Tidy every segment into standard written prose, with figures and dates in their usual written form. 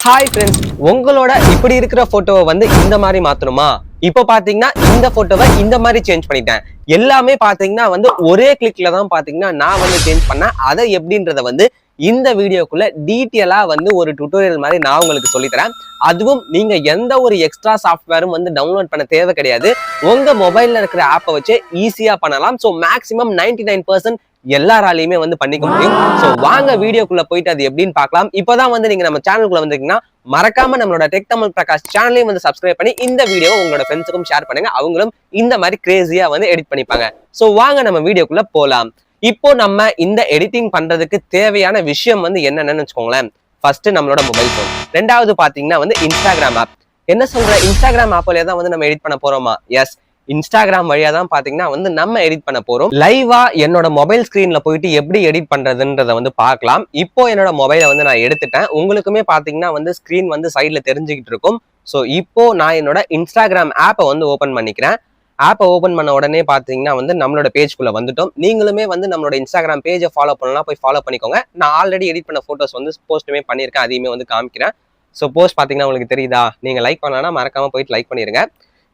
Hi friends, உங்களோட இப்படி இருக்கிற போட்டோவை வந்து இந்த மாதிரி மாத்தணுமா? இப்போ பாத்தீங்கன்னா இந்த போட்டோவை இந்த மாதிரி சேஞ்ச் பண்ணிட்டேன். எல்லாமே பாத்தீங்கன்னா வந்து ஒரே கிளிக்ல தான் பாத்தீங்கன்னா நான் வந்து சேஞ்ச் பண்ணேன். அதை எப்படின்றத வந்து இந்த வீடியோக்குள்ள டீட்டெயிலா வந்து ஒரு டுட்டோரியல் மாதிரி நான் உங்களுக்கு சொல்லித்தரேன். அதுவும் நீங்க எந்த ஒரு எக்ஸ்ட்ரா சாஃப்ட்வேரும் வந்து டவுன்லோட் பண்ண தேவை கிடையாது. உங்க மொபைல்ல இருக்கிற ஆப்பை வச்சு ஈஸியா பண்ணலாம். ஸோ மேக்ஸிமம் 99% எல்லாராலையுமே வந்து பண்ணிக்க முடியும். சோ வாங்க வீடியோக்குள்ள போயிட்டு அது எப்படின்னு பார்க்கலாம். இப்பதான் வந்து நீங்க நம்ம சேனலுக்குள்ள வந்தீங்கன்னா மறக்காம நம்மளோட டெக் தமிழ் பிரகாஷ் சேனலையும் வந்து சப்ஸ்கிரைப் பண்ணி இந்த வீடியோ உங்களோட ஃப்ரெண்ட்ஸுக்கும் ஷேர் பண்ணுங்க. அவங்களும் இந்த மாதிரி கிரேசியா வந்து எடிட் பண்ணிப்பாங்க. சோ வாங்க நம்ம வீடியோக்குள்ள போலாம். இப்போ நம்ம இந்த எடிட்டிங் பண்றதுக்கு தேவையான விஷயம் வந்து என்னென்னு வச்சுக்கோங்களேன். ஃபர்ஸ்ட் நம்மளோட மொபைல் போன், ரெண்டாவது பாத்தீங்கன்னா வந்து இன்ஸ்டாகிராம் ஆப். என்ன சொல்ற, இன்ஸ்டாகிராம் ஆப் வழியா தான் வந்து நம்ம எடிட் பண்ண போறோமா? எஸ், இன்ஸ்டாகிராம் வழியா தான் பாத்தீங்கன்னா வந்து நம்ம எடிட் பண்ண போறோம். லைவா என்னோட மொபைல் ஸ்கிரீன்ல போயிட்டு எப்படி எடிட் பண்றதுன்றத வந்து பார்க்கலாம். இப்போ என்னோட மொபைலை வந்து நான் எடுத்துட்டேன். உங்களுக்குமே பாத்தீங்கன்னா வந்து ஸ்கிரீன் வந்து சைட்ல தெரிஞ்சுக்கிட்டு இருக்கும். ஸோ இப்போ நான் என்னோட இன்ஸ்டாகிராம் ஆப்பை வந்து ஓபன் பண்ணிக்கிறேன். ஆப்பை ஓபன் பண்ண உடனே பாத்தீங்கன்னா வந்து நம்மளோட பேஜ்குள்ள வந்துட்டோம். நீங்களுமே வந்து நம்மளோட இன்ஸ்டாகிராம் பேஜை ஃபாலோ பண்ணலாம், போய் ஃபாலோ பண்ணிக்கோங்க. நான் ஆல்ரெடி எடிட் பண்ண போட்டோஸ் வந்து போஸ்ட்டுமே பண்ணியிருக்கேன், அதையுமே வந்து காமிக்கிறேன். ஸோ போஸ்ட் பாத்தீங்கன்னா உங்களுக்கு தெரியுதா? நீங்க லைக் பண்ணலன்னா மறக்காம போயிட்டு லைக் பண்ணிருங்க.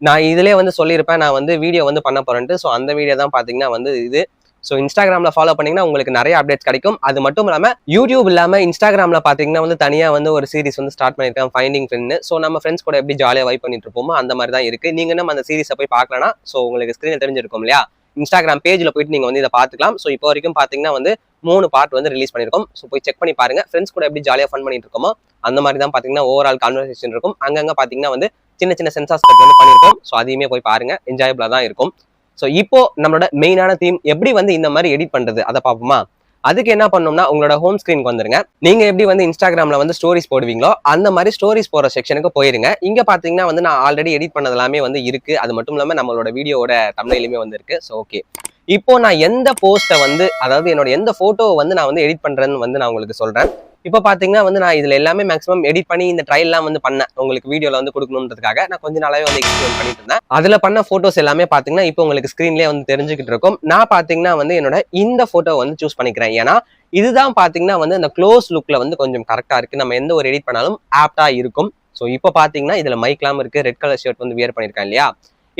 நான் இதுலேயே வந்து சொல்லியிருப்பேன், நான் வந்து வீடியோ வந்து பண்ண போறேன்ட்டு. ஸோ அந்த வீடியோ தான் பாத்தீங்கன்னா வந்து இது. ஸோ இன்ஸ்டாகிராம்ல ஃபாலோ பண்ணீங்கன்னா உங்களுக்கு நிறைய அப்டேட்ஸ் கிடைக்கும். அது மட்டும் இல்லாம யூடியூப் இல்லாம இன்ஸ்டாகிராம்ல பாத்தீங்கன்னா வந்து தனியா வந்து ஒரு சீரிஸ் வந்து ஸ்டார்ட் பண்ணிருக்கேன், ஃபைண்டிங் ஃப்ரெண்ட். ஸோ நம்ம ஃப்ரெண்ட்ஸ் கூட எப்படி ஜாலியா வைப் பண்ணிட்டு இருப்போமோ அந்த மாதிரி தான் இருக்கு. நீங்க நம்ம அந்த சீரிஸை போய் பார்க்கலன்னா ஸோ உங்களுக்கு ஸ்கிரீன்ல தெரிஞ்சிருக்கும் இல்லையா? இன்ஸ்டாகிராம் பேஜ்ல போயிட்டு நீங்க வந்து இதை பார்த்துக்கலாம். ஸோ இப்போ வரைக்கும் பாத்தீங்கன்னா வந்து 3 பார்ட் வந்து ரிலீஸ் பண்ணிருக்கோம். ஸோ போய் செக் பண்ணி பாருங்க. ஃப்ரெண்ட்ஸ் கூட எப்படி ஜாலியா ஃபன் பண்ணிட்டு இருக்கோமோ அந்த மாதிரி தான் பாத்தீங்கன்னா ஓவரால் கான்வர்சேஷன் இருக்கும். அங்கங்க பாத்தீங்கன்னா வந்து சின்ன சின்ன சென்சார்ஸ் கட் வந்து பண்ணிருக்கோம். ஸோ அதையுமே போய் பாருங்க, என்ஜாயபிளா தான் இருக்கும். ஸோ இப்போ நம்மளோட மெயினான தீம் எப்படி வந்து இந்த மாதிரி எடிட் பண்றது அதை பார்ப்போமா? அதுக்கு என்ன பண்ணணும்னா உங்களோட ஹோம் ஸ்கிரீனுக்கு வந்துருங்க. நீங்க எப்படி வந்து இன்ஸ்டாகிராம்ல வந்து ஸ்டோரிஸ் போடுவீங்களோ அந்த மாதிரி ஸ்டோரிஸ் போற செக்ஷனுக்கு போயிருங்க. இங்க பாத்தீங்கன்னா வந்து நான் ஆல்ரெடி எடிட் பண்ணது எல்லாமே வந்து இருக்கு. அது மட்டும் இல்லாம நம்மளோட வீடியோட தம்ப்நெயிலுமே வந்து இருக்கு. ஸோ ஓகே, இப்போ நான் எந்த போஸ்ட்டை வந்து, அதாவது என்னோட எந்த போட்டோவை வந்து நான் வந்து எடிட் பண்றேன்னு வந்து நான் உங்களுக்கு சொல்றேன். இப்போ பாத்தீங்கன்னா வந்து நான் இதுல எல்லாமே மேக்ஸிமம் எடிட் பண்ணி இந்த ட்ரையல்லாம் வந்து பண்ணேன், உங்களுக்கு வீடியோல வந்து கொடுக்கணுன்றதுக்காக. நான் கொஞ்ச நாளாவே வந்து எக்ஸ்பிளைன் பண்ணிட்டு இருந்தேன். அதுல பண்ண போட்டோஸ் எல்லாமே பாத்தீங்கன்னா இப்போ உங்களுக்கு ஸ்கிரீன்லேயே வந்து தெரிஞ்சுக்கிட்டு இருக்கும். நான் பாத்தீங்கன்னா வந்து என்னோட இந்த போட்டோ வந்து சூஸ் பண்ணிக்கிறேன். ஏன்னா இதுதான் பாத்தீங்கன்னா வந்து அந்த க்ளோஸ் லுக்ல வந்து கொஞ்சம் கரெக்டா இருக்கு. நம்ம எந்த ஒரு எடிட் பண்ணாலும் ஆப்டா இருக்கும். ஸோ இப்போ பாத்தீங்கன்னா இதுல மைக்லாம் இருக்கு, ரெட் கலர் ஷர்ட் வந்து வியர் பண்ணிருக்கேன் இல்லையா?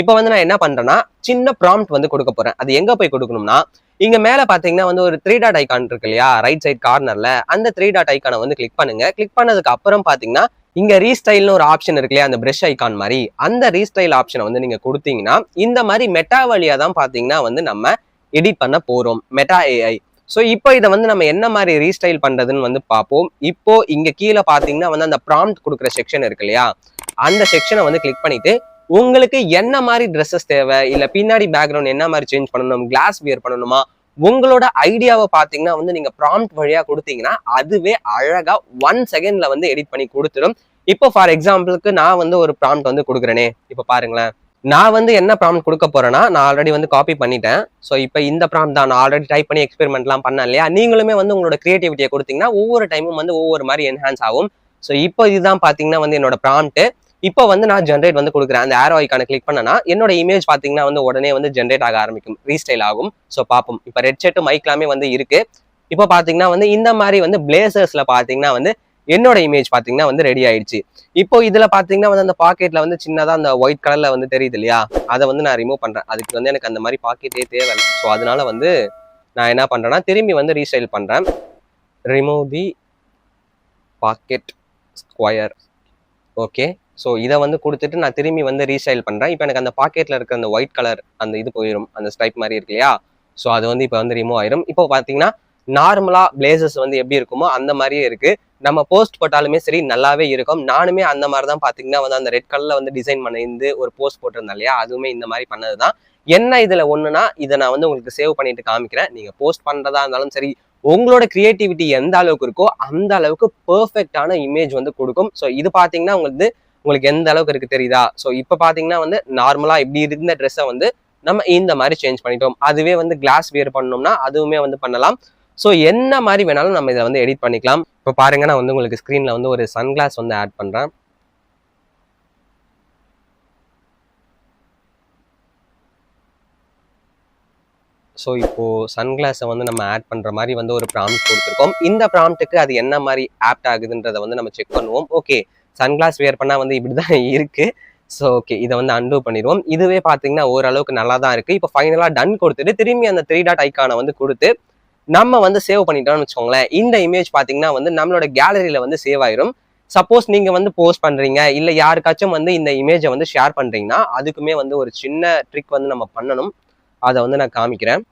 இப்போ வந்து நான் என்ன பண்றேன்னா சின்ன ப்ராம்ப்ட் வந்து கொடுக்க போறேன். அது எங்க போய் கொடுக்கணும்னா, இங்க மேல பாத்தீங்கன்னா வந்து ஒரு 3 டாட் ஐகான் இருக்கு இல்லையா, ரைட் சைட் கார்னர்ல, அந்த 3 டாட் ஐகானை வந்து கிளிக் பண்ணுங்க. கிளிக் பண்ணதுக்கு அப்புறம் பாத்தீங்கன்னா இங்க ரீஸ்டைல்னு ஒரு ஆப்ஷன் இருக்கு இல்லையா, அந்த பிரஷ் ஐகான் மாதிரி, அந்த ரீஸ்டைல் ஆப்ஷனை வந்து நீங்க கொடுத்தீங்கன்னா இந்த மாதிரி மெட்டா வழியா தான் பாத்தீங்கன்னா வந்து நம்ம எடிட் பண்ண போறோம், மெட்டா ஏஐ. ஸோ இப்போ இதை வந்து நம்ம என்ன மாதிரி ரீஸ்டைல் பண்றதுன்னு வந்து பார்ப்போம். இப்போ இங்க கீழே பாத்தீங்கன்னா வந்து அந்த ப்ராம்ப்ட் கொடுக்குற செக்ஷன் இருக்கு இல்லையா, அந்த செக்ஷனை வந்து கிளிக் பண்ணிட்டு உங்களுக்கு என்ன மாதிரி ட்ரெஸ்ஸஸ் தேவை, இல்ல பின்னாடி பேக்ரவுண்ட் என்ன மாதிரி சேஞ்ச் பண்ணணும், கிளாஸ் வியர் பண்ணணுமா, உங்களோட ஐடியாவை பாத்தீங்கன்னா வந்து நீங்க ப்ராம்ப்ட் வழியா கொடுத்தீங்கன்னா அதுவே அழகா 1 செகண்ட்ல வந்து எடிட் பண்ணி கொடுத்துடும். இப்போ ஃபார் எக்ஸாம்பிளுக்கு நான் வந்து ஒரு ப்ராம்ப்ட் வந்து கொடுக்குறேனே, இப்போ பாருங்களேன். நான் வந்து என்ன ப்ராம்ப்ட் கொடுக்க போறேன்னா, நான் ஆல்ரெடி வந்து காப்பி பண்ணிட்டேன். ஸோ இப்போ இந்த ப்ராம்ப்ட் தான் நான் ஆல்ரெடி டைப் பண்ணி எக்ஸ்பெரிமெண்ட்லாம் பண்ணேன் இல்லையா? நீங்களுமே வந்து உங்களோட கிரியேட்டிவிட்டியை கொடுத்தீங்கன்னா ஒவ்வொரு டைமும் வந்து ஒவ்வொரு மாதிரி என்ஹான்ஸ் ஆகும். ஸோ இப்போ இதுதான் பாத்தீங்கன்னா வந்து என்னோட ப்ராம்ப்ட். இப்போ வந்து நான் ஜென்ரேட் வந்து கொடுக்குறேன். அந்த ஆரோ ஐக்கான கிளிக் பண்ணனா என்னோட இமேஜ் பாத்தீங்கன்னா வந்து உடனே வந்து ஜென்ரேட் ஆக ஆரம்பிக்கும், ரீஸ்டைல் ஆகும். ஸோ பார்ப்போம். இப்போ ரெட் ஷர்ட் மைக் எல்லாமே வந்து இருக்கு. இப்போ பாத்தீங்கன்னா வந்து இந்த மாதிரி வந்து பிளேசர்ஸ்ல பாத்தீங்கன்னா வந்து என்னோட இமேஜ் பாத்தீங்கன்னா வந்து ரெடி ஆயிடுச்சு. இப்போ இதுல பாத்தீங்கன்னா வந்து அந்த பாக்கெட்ல வந்து சின்னதா அந்த ஒயிட் கலர்ல வந்து தெரியுது இல்லையா, அதை வந்து நான் ரிமூவ் பண்றேன். அதுக்கு வந்து எனக்கு அந்த மாதிரி பாக்கெட்டே தேவையில்லை. ஸோ அதனால வந்து நான் என்ன பண்றேன்னா திரும்பி வந்து ரீஸ்டைல் பண்றேன். Remove the pocket square. Okay, so இதை வந்து கொடுத்துட்டு நான் திரும்பி வந்து ரீஸ்டைல் பண்றேன். இப்போ எனக்கு அந்த பாக்கெட்ல இருக்க அந்த ஒயிட் கலர் அந்த இது போயிடும், அந்த ஸ்ட்ரைப் மாதிரி இருக்கு இல்லையா? ஸோ அது வந்து இப்போ வந்து ரிமூவ் ஆயிரும். இப்போ பாத்தீங்கன்னா நார்மலா பிளேசஸ் வந்து எப்படி இருக்குமோ அந்த மாதிரியே இருக்கு. நம்ம போஸ்ட் போட்டாலுமே சரி நல்லாவே இருக்கும். நானுமே அந்த மாதிரி தான் பாத்தீங்கன்னா வந்து அந்த ரெட் கலர்ல வந்து டிசைன் பண்ணி ஒரு போஸ்ட் போட்டிருந்தேன் இல்லையா, அதுவுமே இந்த மாதிரி பண்ணதுதான். என்ன இதுல ஒண்ணுனா, இதை நான் வந்து உங்களுக்கு சேவ் பண்ணிட்டு காமிக்கிறேன். நீங்க போஸ்ட் பண்றதா இருந்தாலும் சரி, உங்களோட கிரியேட்டிவிட்டி எந்த அளவுக்கு இருக்கோ அந்த அளவுக்கு பெர்ஃபெக்டான இமேஜ் வந்து கொடுக்கும். ஸோ இது பாத்தீங்கன்னா உங்களுக்கு எந்த அளவுக்கு இருக்கு தெரியுதா? ஸோ இப்போ பாத்தீங்கன்னா வந்து நார்மலா இப்படி இருந்த ட்ரெஸ்ஸை வந்து நம்ம இந்த மாதிரி சேஞ்ச் பண்ணிட்டோம். அதுவே வந்து கிளாஸ் வியர் பண்ணோம்னா அதுவுமே வந்து பண்ணலாம். ஸோ என்ன மாதிரி வேணாலும் நம்ம இதை வந்து எடிட் பண்ணிக்கலாம். இப்போ பாருங்க, நான் வந்து உங்களுக்கு ஸ்க்ரீன்ல வந்து ஒரு சன்கிளாஸ் வந்து ஆட் பண்றேன். ஸோ இப்போ சன்கிளாஸை வந்து நம்ம ஆட் பண்ற மாதிரி வந்து ஒரு ப்ராம்ப்ட் கொடுத்துருக்கோம். இந்த ப்ராம்ப்ட்டுக்கு அது என்ன மாதிரி ஆப்ட் ஆகுதுன்றதை வந்து நம்ம செக் பண்ணுவோம். ஓகே, சன்கிளாஸ் வேர் பண்ணா வந்து இப்படிதான் இருக்கு. ஸோ ஓகே, இதை வந்து அன்டூ பண்ணிடுவோம். இதுவே பார்த்தீங்கன்னா ஓரளவுக்கு நல்லா தான் இருக்கு. இப்போ ஃபைனலாக டன் கொடுத்துட்டு திரும்பி அந்த 3 டாட் ஐக்கானை வந்து கொடுத்து நம்ம வந்து சேவ் பண்ணிட்டோம்னு வச்சுக்கோங்களேன். இந்த இமேஜ் பார்த்தீங்கன்னா வந்து நம்மளோட கேலரியில வந்து சேவ் ஆயிரும். சப்போஸ் நீங்க வந்து போஸ்ட் பண்றீங்க, இல்ல யாருக்காச்சும் வந்து இந்த இமேஜை வந்து ஷேர் பண்றீங்கன்னா அதுக்குமே வந்து ஒரு சின்ன ட்ரிக் வந்து நம்ம பண்ணணும். அதை வந்து நான் காமிக்கிறேன்.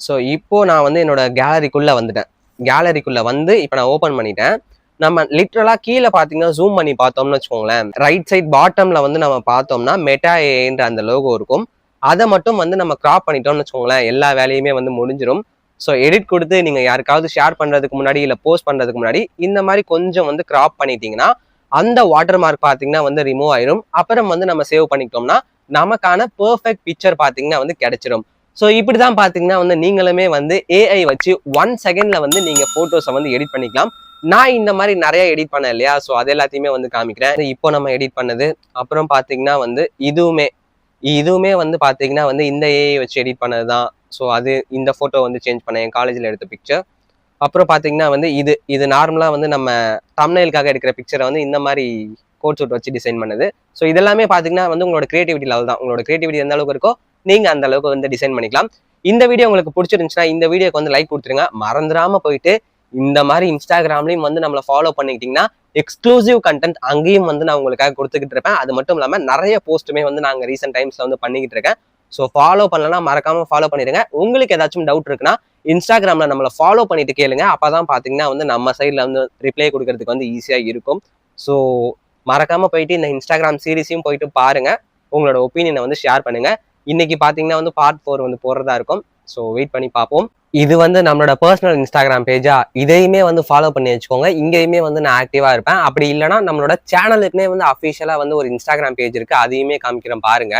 ஸோ இப்போ நான் வந்து என்னோட கேலரிக்குள்ள வந்துட்டேன். கேலரிக்குள்ள வந்து இப்போ நான் ஓப்பன் பண்ணிட்டேன். நம்ம லிட்ரலா கீழே பார்த்தீங்கன்னா ஜூம் பண்ணி பார்த்தோம்னு வச்சுக்கோங்களேன், ரைட் சைட் பாட்டம்ல வந்து நம்ம பார்த்தோம்னா மெட்டா ஏன்ற அந்த லோகோ இருக்கும். அதை மட்டும் வந்து நம்ம கிராப் பண்ணிட்டோம்னு வச்சுக்கோங்களேன், எல்லா வேலையுமே வந்து முடிஞ்சிடும். ஸோ எடிட் கொடுத்து நீங்க யாருக்காவது ஷேர் பண்றதுக்கு முன்னாடி இல்ல போஸ்ட் பண்றதுக்கு முன்னாடி இந்த மாதிரி கொஞ்சம் வந்து கிராப் பண்ணிட்டீங்கன்னா அந்த வாட்டர் மார்க் பாத்தீங்கன்னா வந்து ரிமூவ் ஆயிரும். அப்புறம் வந்து நம்ம சேவ் பண்ணிட்டோம்னா நமக்கான பெர்ஃபெக்ட் பிக்சர் பாத்தீங்கன்னா வந்து கிடைச்சிடும். ஸோ இப்படிதான் பாத்தீங்கன்னா வந்து நீங்களுமே வந்து ஏஐ வச்சு 1 செகண்ட்ல வந்து நீங்க போட்டோஸை வந்து எடிட் பண்ணிக்கலாம். நான் இந்த மாதிரி நிறைய எடிட் பண்ணேன் இல்லையா, ஸோ அது எல்லாத்தையுமே வந்து காமிக்கிறேன். இப்போ நம்ம எடிட் பண்ணது அப்புறம் பாத்தீங்கன்னா வந்து இதுவுமே வந்து பாத்தீங்கன்னா வந்து இந்த ஏஐ வச்சு எடிட் பண்ணதுதான். ஸோ அது இந்த ஃபோட்டோ வந்து சேஞ்ச் பண்ணேன், என் காலேஜில் எடுத்த பிக்சர். அப்புறம் பார்த்தீங்கன்னா வந்து இது நார்மலாக வந்து நம்ம தம்ப்நெயிலுக்காக எடுக்கிற பிக்சரை வந்து இந்த மாதிரி கோட் சூட் வச்சு டிசைன் பண்ணது. ஸோ இதெல்லாமே பார்த்தீங்கன்னா வந்து உங்களோட கிரியேட்டிவிட்டி லெவல் தான். உங்களோட கிரியேட்டிவிட்டி எந்த அளவுக்கு இருக்கோ நீங்கள் அந்த அளவுக்கு வந்து டிசைன் பண்ணிக்கலாம். இந்த வீடியோ உங்களுக்கு பிடிச்சிருந்துச்சுன்னா இந்த வீடியோக்கு வந்து லைக் கொடுத்துருங்க. மறந்துடாம போயிட்டு இந்த மாதிரி இன்ஸ்டாகிராம்லையும் வந்து நம்மளை ஃபாலோ பண்ணிக்கிட்டீங்கன்னா எக்ஸ்க்ளூசிவ் கண்டென்ட் அங்கேயும் வந்து நான் உங்களுக்காக கொடுத்துக்கிட்டு இருப்பேன். அது மட்டும் இல்லாமல் நிறைய போஸ்ட்டுமே வந்து நாங்கள் ரீசெண்ட் டைம்ஸில் வந்து பண்ணிக்கிட்டு இருக்கேன். ஸோ ஃபாலோ பண்ணலன்னா மறக்காம ஃபாலோ பண்ணிடுங்க. உங்களுக்கு ஏதாச்சும் டவுட் இருக்குன்னா இன்ஸ்டாகிராம்ல நம்மளை ஃபாலோ பண்ணிட்டு கேளுங்க. அப்பதான் பாத்தீங்கன்னா வந்து நம்ம சைட்ல வந்து ரிப்ளை கொடுக்கறதுக்கு வந்து ஈஸியா இருக்கும். ஸோ மறக்காம போயிட்டு இந்த இன்ஸ்டாகிராம் சீரிஸையும் போயிட்டு பாருங்க. உங்களோட ஒப்பீனியனை வந்து ஷேர் பண்ணுங்க. இன்னைக்கு பாத்தீங்கன்னா வந்து பார்ட் 4 வந்து போறதா இருக்கும். ஸோ வெயிட் பண்ணி பார்ப்போம். இது வந்து நம்மளோட பர்சனல் இன்ஸ்டாகிராம் பேஜா, இதையுமே வந்து ஃபாலோ பண்ணி வச்சுக்கோங்க. இங்கேயுமே வந்து நான் ஆக்டிவா இருப்பேன். அப்படி இல்லைன்னா நம்மளோட சேனலுக்குமே வந்து அஃபிஷியலா வந்து ஒரு இன்ஸ்டாகிராம் பேஜ் இருக்கு, அதையுமே காமிக்கிறேன் பாருங்க.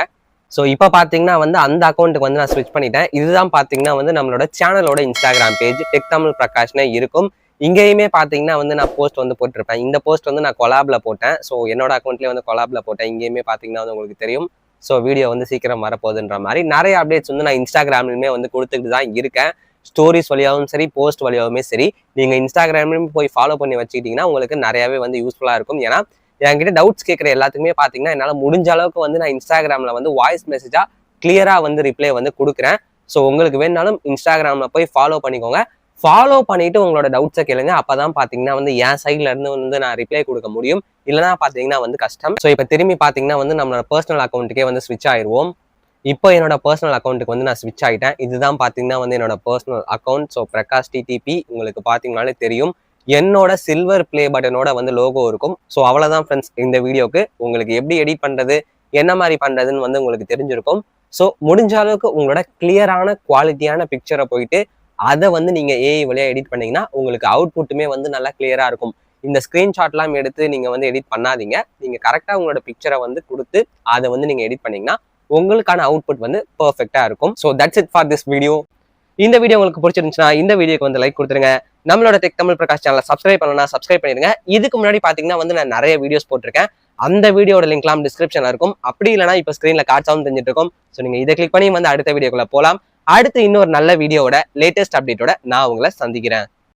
ஸோ இப்போ பார்த்தீங்கன்னா வந்து அந்த அக்கௌண்ட்டுக்கு வந்து நான் ஸ்விட்ச் பண்ணிட்டேன். இதுதான் பார்த்தீங்கன்னா வந்து நம்மளோட சேனலோட இன்ஸ்டாகிராம் பேஜ் டெக் தமிழ் பிரகாஷ்னே இருக்கும். இங்கேயுமே பார்த்தீங்கன்னா வந்து நான் போஸ்ட் வந்து போட்டிருப்பேன். இந்த போஸ்ட் வந்து நான் கொலாப்ல போட்டேன். ஸோ என்னோட அக்கௌண்ட்லேயே வந்து கொலாப்ல போட்டேன். இங்கேயுமே பார்த்தீங்கன்னா வந்து உங்களுக்கு தெரியும். ஸோ வீடியோ வந்து சீக்கிரம் வரப்போகுதுன்ற மாதிரி நிறைய அப்டேட்ஸ் வந்து நான் இன்ஸ்டாகிராம்லையுமே வந்து கொடுத்துட்டு தான் இருக்கேன். ஸ்டோரிஸ் வழியாகவும் சரி, போஸ்ட் வழியாகவுமே சரி, நீங்கள் இன்ஸ்டாகிராம்லையும் போய் ஃபாலோ பண்ணி வச்சுக்கிட்டீங்கன்னா உங்களுக்கு நிறையாவே வந்து யூஸ்ஃபுல்லாக இருக்கும். ஏன்னா என்கிட்ட டவுட்ஸ் கேட்குற எல்லாத்துக்குமே பார்த்தீங்கன்னா என்னால் முடிஞ்ச அளவுக்கு வந்து நான் இன்ஸ்டாகிராமில் வந்து வாய்ஸ் மெசேஜாக கிளியராக வந்து ரிப்ளை வந்து கொடுக்குறேன். ஸோ உங்களுக்கு வேணாலும் இன்ஸ்டாகிராமில் போய் ஃபாலோ பண்ணிக்கோங்க. ஃபாலோ பண்ணிட்டு உங்களோட டவுட்ஸை கேளுங்க. அப்பதான் பார்த்தீங்கன்னா வந்து என் சைட்ல இருந்து வந்து நான் ரிப்ளை கொடுக்க முடியும். இல்லைனா பார்த்தீங்கன்னா வந்து கஷ்டம். ஸோ இப்போ திரும்பி பார்த்தீங்கன்னா வந்து நம்மளோட பர்சனல் அக்கௌண்ட்டுக்கே வந்து ஸ்விட்ச் ஆயிடுவோம். இப்போ என்னோட பர்சனல் அக்கௌண்ட்டுக்கு வந்து நான் ஸ்விட்ச் ஆகிட்டேன். இதுதான் பார்த்தீங்கன்னா வந்து என்னோட personal account. So Prakash DTP உங்களுக்கு பார்த்தீங்கன்னாலே தெரியும். என்னோட சில்வர் பிளே பட்டனோட வந்து லோகோ இருக்கும். ஸோ அவ்வளோதான் ஃப்ரெண்ட்ஸ், இந்த வீடியோக்கு உங்களுக்கு எப்படி எடிட் பண்ணுறது, என்ன மாதிரி பண்ணுறதுன்னு வந்து உங்களுக்கு தெரிஞ்சிருக்கும். ஸோ முடிஞ்ச அளவுக்கு உங்களோட கிளியரான குவாலிட்டியான பிக்சரை போயிட்டு அதை வந்து நீங்கள் ஏஐ வழியாக எடிட் பண்ணீங்கன்னா உங்களுக்கு அவுட்புட்டுமே வந்து நல்லா கிளியராக இருக்கும். இந்த ஸ்க்ரீன்ஷாட்லாம் எடுத்து நீங்கள் வந்து எடிட் பண்ணாதீங்க. நீங்கள் கரெக்டாக உங்களோட பிக்சரை வந்து கொடுத்து அதை வந்து நீங்கள் எடிட் பண்ணீங்கன்னா உங்களுக்கான அவுட்புட் வந்து பர்ஃபெக்டாக இருக்கும். So that's it for this video. இந்த வீடியோ உங்களுக்கு பிடிச்சிருந்துச்சுன்னா இந்த வீடியோக்கு வந்து லைக் கொடுத்துருங்க. நம்மளோட டெக் தமிழ் பிரகாஷ் சேனலை சப்ஸ்கிரைப் பண்ணலாம், சப்ஸ்கிரைப் பண்ணிடுங்க. இதுக்கு முன்னாடி பார்த்தீங்கன்னா வந்து நான் நிறைய வீடியோஸ் போட்டிருக்கேன். அந்த வீடியோட லிங்க்லாம் டிஸ்கிரிப்ஷன்ல இருக்கும். அப்படி இல்லைனா இப்போ ஸ்க்ரீன்ல காட்சாவும் தெரிஞ்சுட்டு இருக்கும். ஸோ நீங்கள் இதை கிளிக் பண்ணி வந்து அடுத்த வீடியோக்குள்ள போகலாம். அடுத்து இன்னொரு நல்ல வீடியோட லேட்டஸ்ட் அப்டேட்டோட நான் உங்களை சந்திக்கிறேன்.